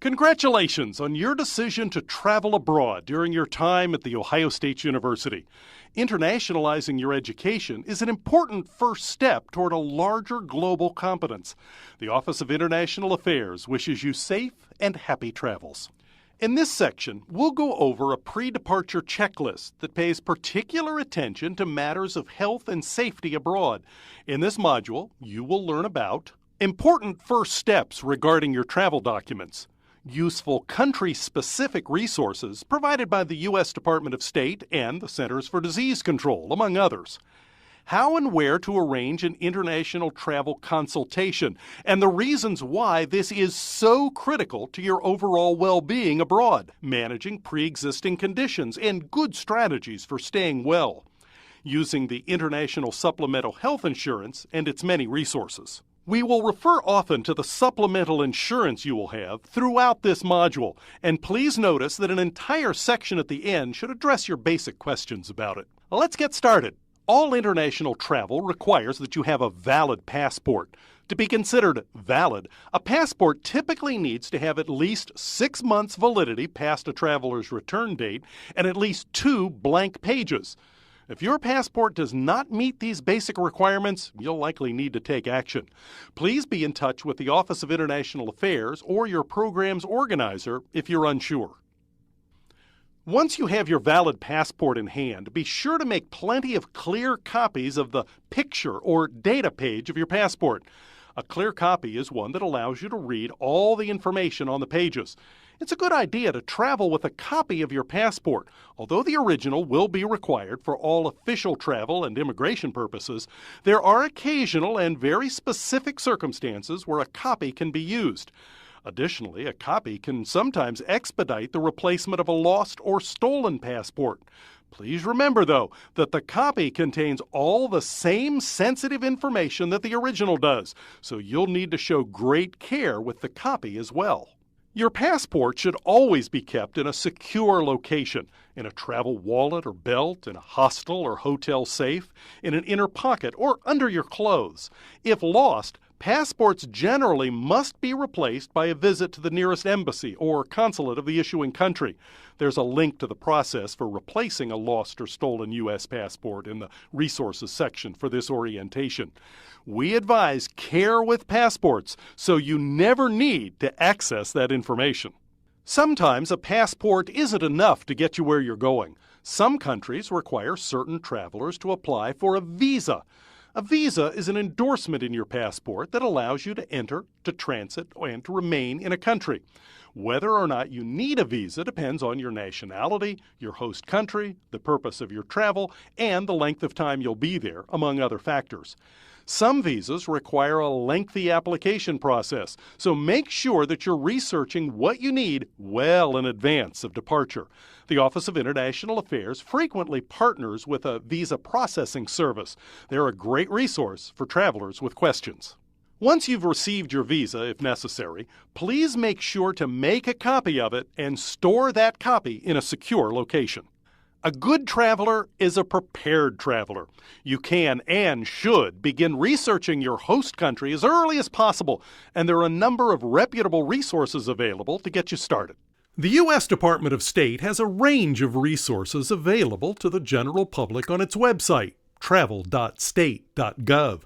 Congratulations on your decision to travel abroad during your time at The Ohio State University. Internationalizing your education is an important first step toward a larger global competence. The Office of International Affairs wishes you safe and happy travels. In this section, we'll go over a pre-departure checklist that pays particular attention to matters of health and safety abroad. In this module, you will learn about important first steps regarding your travel documents, useful country-specific resources provided by the U.S. Department of State and the Centers for Disease Control, among others, how and where to arrange an international travel consultation, and the reasons why this is so critical to your overall well-being abroad, managing pre-existing conditions, and good strategies for staying well, using the International Supplemental Health Insurance and its many resources. We will refer often to the supplemental insurance you will have throughout this module, and please notice that an entire section at the end should address your basic questions about it. Let's get started. All international travel requires that you have a valid passport. To be considered valid, a passport typically needs to have at least 6 months validity past a traveler's return date and at least 2 blank pages. If your passport does not meet these basic requirements, you'll likely need to take action. Please be in touch with the Office of International Affairs or your program's organizer if you're unsure. Once you have your valid passport in hand, be sure to make plenty of clear copies of the picture or data page of your passport. A clear copy is one that allows you to read all the information on the pages. It's a good idea to travel with a copy of your passport. Although the original will be required for all official travel and immigration purposes, there are occasional and very specific circumstances where a copy can be used. Additionally, a copy can sometimes expedite the replacement of a lost or stolen passport. Please remember, though, that the copy contains all the same sensitive information that the original does, so you'll need to show great care with the copy as well. Your passport should always be kept in a secure location, in a travel wallet or belt, in a hostel or hotel safe, in an inner pocket, or under your clothes. If lost, passports generally must be replaced by a visit to the nearest embassy or consulate of the issuing country. There's a link to the process for replacing a lost or stolen U.S. passport in the resources section for this orientation. We advise care with passports so you never need to access that information. Sometimes a passport isn't enough to get you where you're going. Some countries require certain travelers to apply for a visa. A visa is an endorsement in your passport that allows you to enter, to transit, and to remain in a country. Whether or not you need a visa depends on your nationality, your host country, the purpose of your travel, and the length of time you'll be there, among other factors. Some visas require a lengthy application process, so make sure that you're researching what you need well in advance of departure. The Office of International Affairs frequently partners with a visa processing service. They're a great resource for travelers with questions. Once you've received your visa, if necessary, please make sure to make a copy of it and store that copy in a secure location. A good traveler is a prepared traveler. You can and should begin researching your host country as early as possible, and there are a number of reputable resources available to get you started. The U.S. Department of State has a range of resources available to the general public on its website, travel.state.gov.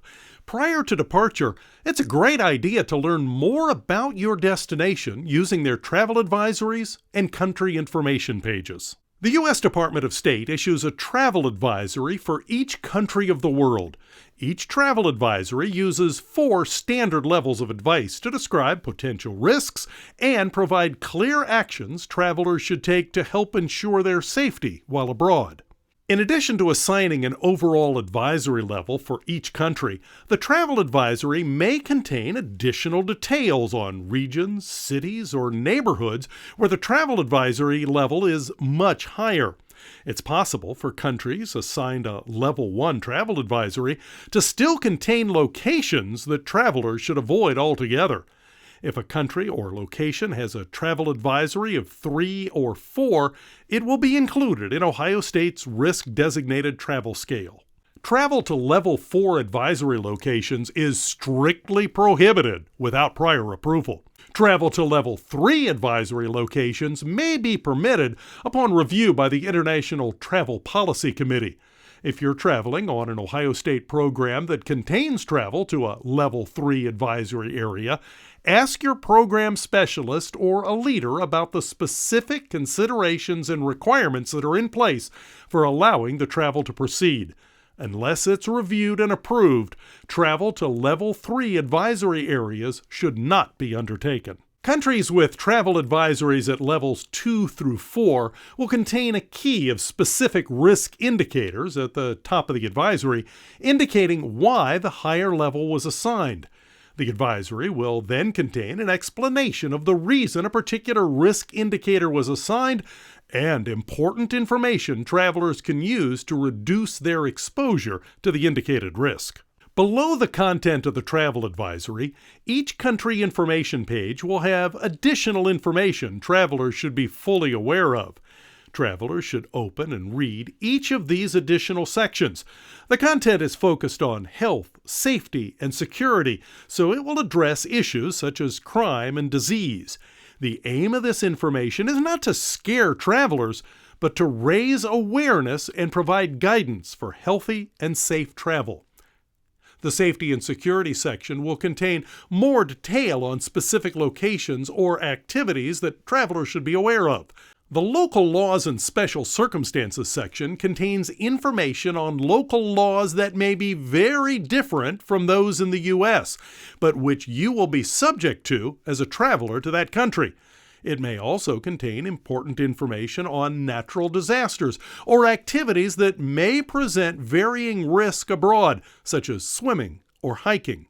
Prior to departure, it's a great idea to learn more about your destination using their travel advisories and country information pages. The U.S. Department of State issues a travel advisory for each country of the world. Each travel advisory uses 4 standard levels of advice to describe potential risks and provide clear actions travelers should take to help ensure their safety while abroad. In addition to assigning an overall advisory level for each country, the travel advisory may contain additional details on regions, cities, or neighborhoods where the travel advisory level is much higher. It's possible for countries assigned a Level 1 travel advisory to still contain locations that travelers should avoid altogether. If a country or location has a travel advisory of 3 or 4, it will be included in Ohio State's risk-designated travel scale. Travel to Level 4 advisory locations is strictly prohibited without prior approval. Travel to Level 3 advisory locations may be permitted upon review by the International Travel Policy Committee. If you're traveling on an Ohio State program that contains travel to a Level 3 advisory area, ask your program specialist or a leader about the specific considerations and requirements that are in place for allowing the travel to proceed. Unless it's reviewed and approved, travel to Level 3 advisory areas should not be undertaken. Countries with travel advisories at levels 2 through 4 will contain a key of specific risk indicators at the top of the advisory, indicating why the higher level was assigned. The advisory will then contain an explanation of the reason a particular risk indicator was assigned and important information travelers can use to reduce their exposure to the indicated risk. Below the content of the travel advisory, each country information page will have additional information travelers should be fully aware of. Travelers should open and read each of these additional sections. The content is focused on health, safety, and security, so it will address issues such as crime and disease. The aim of this information is not to scare travelers, but to raise awareness and provide guidance for healthy and safe travel. The Safety and Security section will contain more detail on specific locations or activities that travelers should be aware of. The Local Laws and Special Circumstances section contains information on local laws that may be very different from those in the U.S., but which you will be subject to as a traveler to that country. It may also contain important information on natural disasters or activities that may present varying risk abroad, such as swimming or hiking.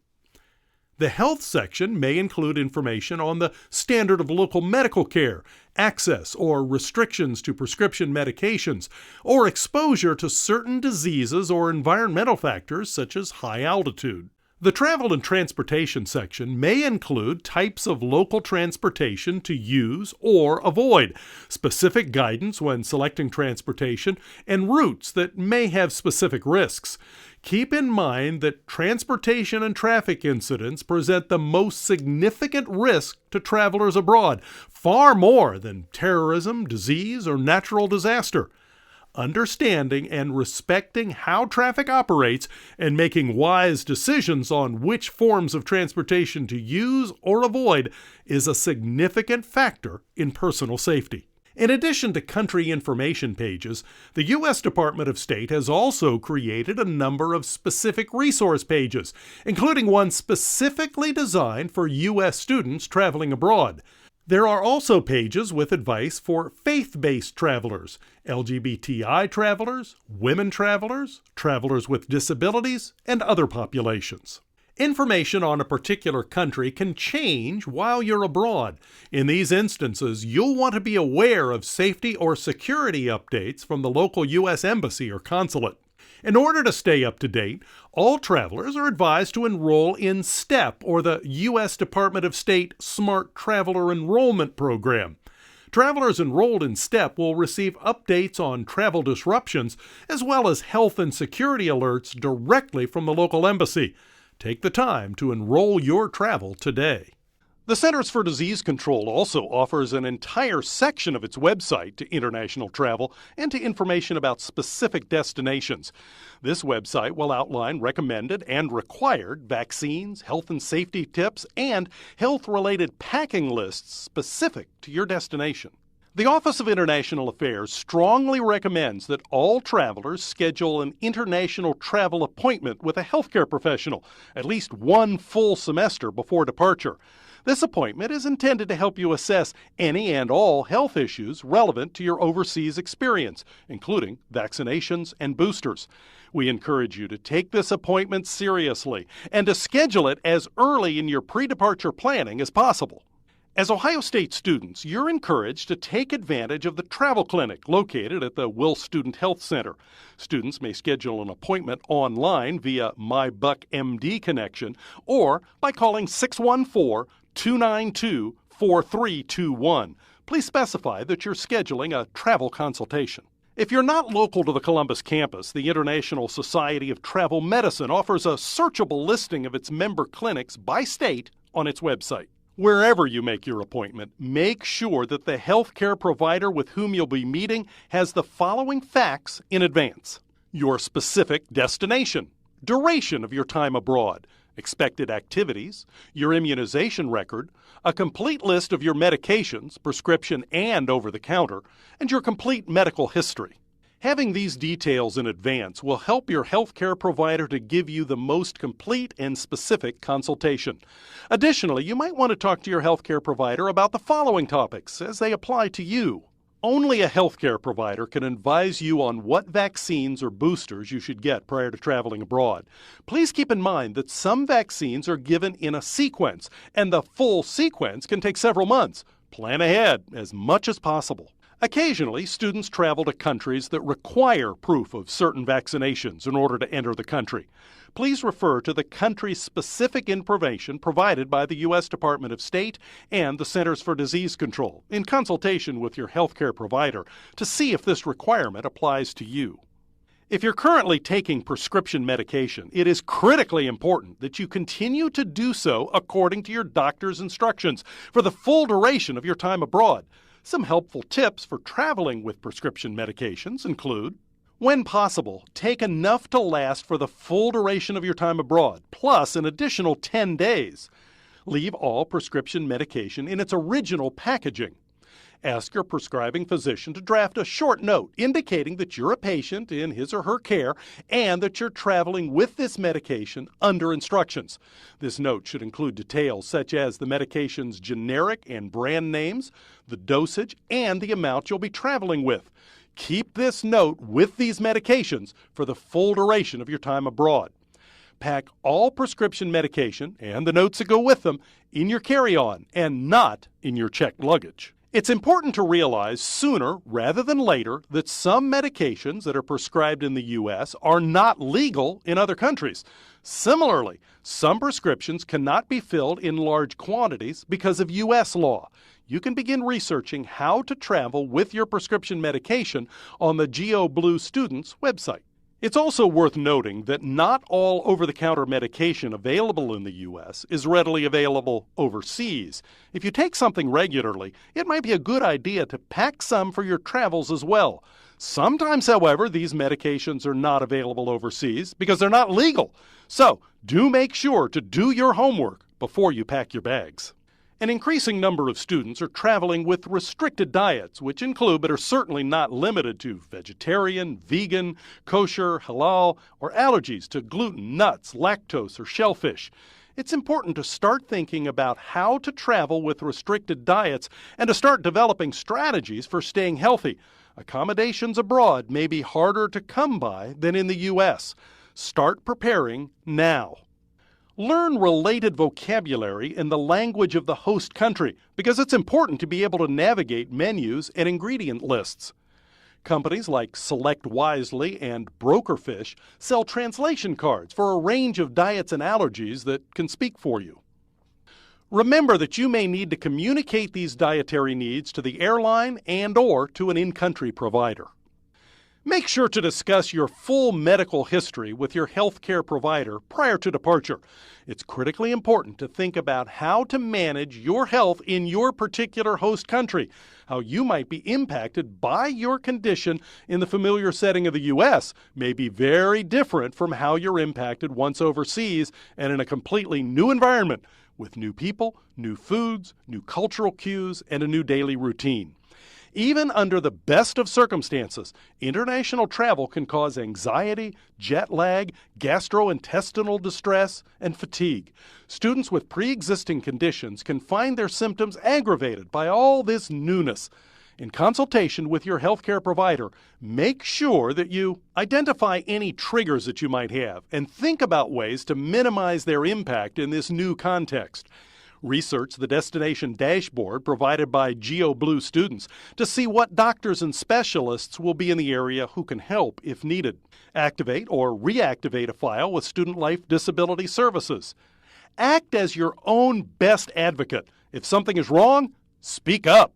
The health section may include information on the standard of local medical care, access or restrictions to prescription medications, or exposure to certain diseases or environmental factors such as high altitude. The Travel and Transportation section may include types of local transportation to use or avoid, specific guidance when selecting transportation, and routes that may have specific risks. Keep in mind that transportation and traffic incidents present the most significant risk to travelers abroad, far more than terrorism, disease, or natural disaster. Understanding and respecting how traffic operates and making wise decisions on which forms of transportation to use or avoid is a significant factor in personal safety. In addition to country information pages, the U.S. Department of State has also created a number of specific resource pages, including one specifically designed for U.S. students traveling abroad. There are also pages with advice for faith-based travelers, LGBTI travelers, women travelers, travelers with disabilities, and other populations. Information on a particular country can change while you're abroad. In these instances, you'll want to be aware of safety or security updates from the local U.S. Embassy or consulate. In order to stay up to date, all travelers are advised to enroll in STEP, or the U.S. Department of State Smart Traveler Enrollment Program. Travelers enrolled in STEP will receive updates on travel disruptions, as well as health and security alerts directly from the local embassy. Take the time to enroll your travel today. The Centers for Disease Control also offers an entire section of its website to international travel and to information about specific destinations. This website will outline recommended and required vaccines, health and safety tips, and health-related packing lists specific to your destination. The Office of International Affairs strongly recommends that all travelers schedule an international travel appointment with a healthcare professional at least one full semester before departure. This appointment is intended to help you assess any and all health issues relevant to your overseas experience, including vaccinations and boosters. We encourage you to take this appointment seriously and to schedule it as early in your pre-departure planning as possible. As Ohio State students, you're encouraged to take advantage of the travel clinic located at the Will Student Health Center. Students may schedule an appointment online via MyBuckMD connection or by calling 614-292-4321. Please specify that you're scheduling a travel consultation. If you're not local to the Columbus campus, the International Society of Travel Medicine offers a searchable listing of its member clinics by state on its website. Wherever you make your appointment, make sure that the healthcare provider with whom you'll be meeting has the following facts in advance: your specific destination, duration of your time abroad, expected activities, your immunization record, a complete list of your medications, prescription and over-the-counter, and your complete medical history. Having these details in advance will help your healthcare provider to give you the most complete and specific consultation. Additionally, you might want to talk to your healthcare provider about the following topics as they apply to you. Only a healthcare provider can advise you on what vaccines or boosters you should get prior to traveling abroad. Please keep in mind that some vaccines are given in a sequence, and the full sequence can take several months. Plan ahead as much as possible. Occasionally, students travel to countries that require proof of certain vaccinations in order to enter the country. Please refer to the country-specific information provided by the U.S. Department of State and the Centers for Disease Control in consultation with your healthcare provider to see if this requirement applies to you. If you're currently taking prescription medication, it is critically important that you continue to do so according to your doctor's instructions for the full duration of your time abroad. Some helpful tips for traveling with prescription medications include: when possible, take enough to last for the full duration of your time abroad, plus an additional 10 days. Leave all prescription medication in its original packaging. Ask your prescribing physician to draft a short note indicating that you're a patient in his or her care and that you're traveling with this medication under instructions. This note should include details such as the medication's generic and brand names, the dosage, and the amount you'll be traveling with. Keep this note with these medications for the full duration of your time abroad. Pack all prescription medication and the notes that go with them in your carry-on and not in your checked luggage. It's important to realize sooner rather than later that some medications that are prescribed in the U.S. are not legal in other countries. Similarly, some prescriptions cannot be filled in large quantities because of U.S. law. You can begin researching how to travel with your prescription medication on the GeoBlue Students website. It's also worth noting that not all over-the-counter medication available in the U.S. is readily available overseas. If you take something regularly, it might be a good idea to pack some for your travels as well. Sometimes, however, these medications are not available overseas because they're not legal. So, do make sure to do your homework before you pack your bags. An increasing number of students are traveling with restricted diets, which include but are certainly not limited to vegetarian, vegan, kosher, halal, or allergies to gluten, nuts, lactose, or shellfish. It's important to start thinking about how to travel with restricted diets and to start developing strategies for staying healthy. Accommodations abroad may be harder to come by than in the U.S. Start preparing now. Learn related vocabulary in the language of the host country because it's important to be able to navigate menus and ingredient lists. Companies like Select Wisely and Brokerfish sell translation cards for a range of diets and allergies that can speak for you. Remember that you may need to communicate these dietary needs to the airline and/or to an in-country provider. Make sure to discuss your full medical history with your healthcare provider prior to departure. It's critically important to think about how to manage your health in your particular host country, how you might be impacted by your condition in the familiar setting of the U.S. may be very different from how you're impacted once overseas and in a completely new environment with new people, new foods, new cultural cues, and a new daily routine. Even under the best of circumstances, international travel can cause anxiety, jet lag, gastrointestinal distress, and fatigue. Students with pre-existing conditions can find their symptoms aggravated by all this newness. In consultation with your healthcare provider, make sure that you identify any triggers that you might have and think about ways to minimize their impact in this new context. Research the destination dashboard provided by GeoBlue Students to see what doctors and specialists will be in the area who can help if needed. Activate or reactivate a file with Student Life Disability Services. Act as your own best advocate. If something is wrong, speak up.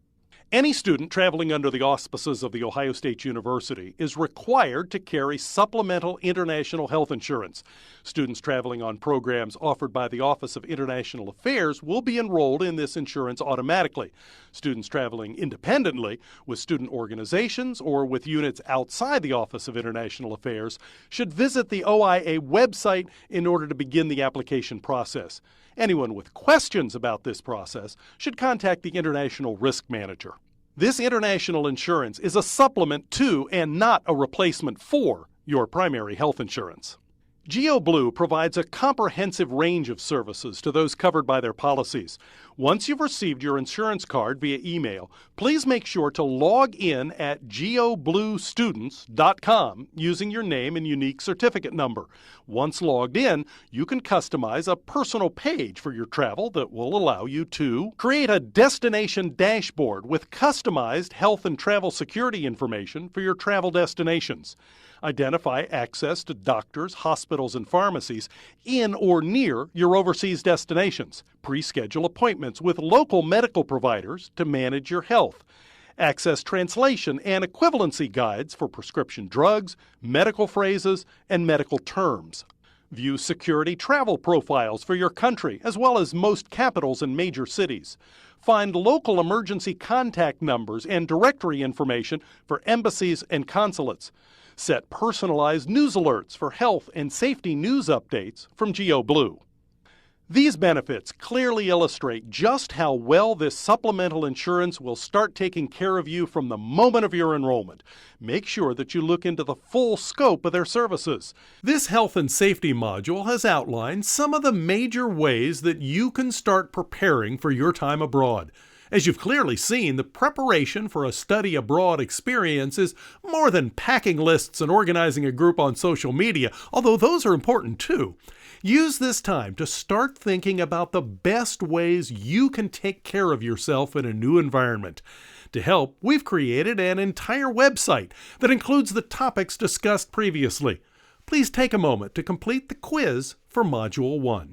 Any student traveling under the auspices of The Ohio State University is required to carry supplemental international health insurance. Students traveling on programs offered by the Office of International Affairs will be enrolled in this insurance automatically. Students traveling independently with student organizations or with units outside the Office of International Affairs should visit the OIA website in order to begin the application process. Anyone with questions about this process should contact the International Risk Manager. This international insurance is a supplement to and not a replacement for your primary health insurance. GeoBlue provides a comprehensive range of services to those covered by their policies. Once you've received your insurance card via email, please make sure to log in at geobluestudents.com using your name and unique certificate number. Once logged in, you can customize a personal page for your travel that will allow you to create a destination dashboard with customized health and travel security information for your travel destinations. Identify access to doctors, hospitals, and pharmacies in or near your overseas destinations. Pre-schedule appointments with local medical providers to manage your health. Access translation and equivalency guides for prescription drugs, medical phrases, and medical terms. View security travel profiles for your country, as well as most capitals and major cities. Find local emergency contact numbers and directory information for embassies and consulates. Set personalized news alerts for health and safety news updates from GeoBlue. These benefits clearly illustrate just how well this supplemental insurance will start taking care of you from the moment of your enrollment. Make sure that you look into the full scope of their services. This health and safety module has outlined some of the major ways that you can start preparing for your time abroad. As you've clearly seen, the preparation for a study abroad experience is more than packing lists and organizing a group on social media, although those are important too. Use this time to start thinking about the best ways you can take care of yourself in a new environment. To help, we've created an entire website that includes the topics discussed previously. Please take a moment to complete the quiz for Module 1.